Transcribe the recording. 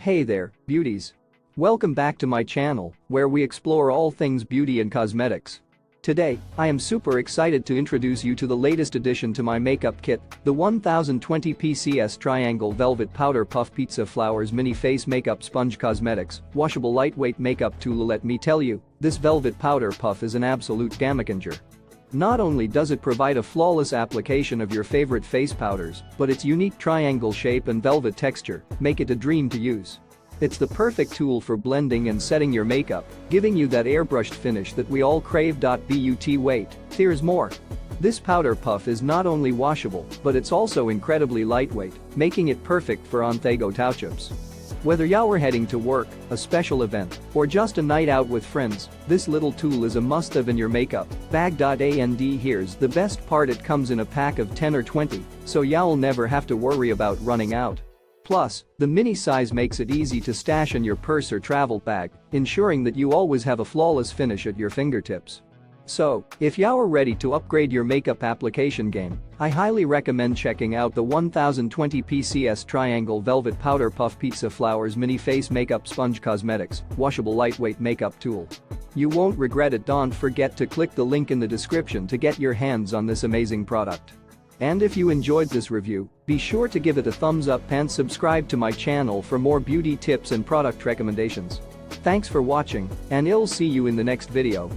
Hey there, beauties. Welcome back to my channel, where we explore all things beauty and cosmetics. Today, I am super excited to introduce you to the latest addition to my makeup kit, the 1020 PCS Triangle Velvet Powder Puff Pizza Flowers Mini Face Makeup Sponge Cosmetics, Washable Lightweight Makeup Tool. Let me tell you, this velvet powder puff is an absolute game-changer. Not only does it provide a flawless application of your favorite face powders, but its unique triangle shape and velvet texture make it a dream to use. It's the perfect tool for blending and setting your makeup, giving you that airbrushed finish that we all crave. But wait, there's more. This powder puff is not only washable, but it's also incredibly lightweight, making it perfect for on-the-go touch-ups. Whether you're heading to work, a special event, or just a night out with friends, this little tool is a must-have in your makeup bag. And here's the best part: it comes in a pack of 10 or 20, so you'll never have to worry about running out. Plus, the mini size makes it easy to stash in your purse or travel bag, ensuring that you always have a flawless finish at your fingertips. So, if you're ready to upgrade your makeup application game, I highly recommend checking out the 1020 PCS Triangle Velvet Powder Puff Pizza Flowers Mini Face Makeup Sponge Cosmetics, Washable Lightweight Makeup Tool. You won't regret it. Don't forget to click the link in the description to get your hands on this amazing product. And if you enjoyed this review, be sure to give it a thumbs up and subscribe to my channel for more beauty tips and product recommendations. Thanks for watching, and I'll see you in the next video.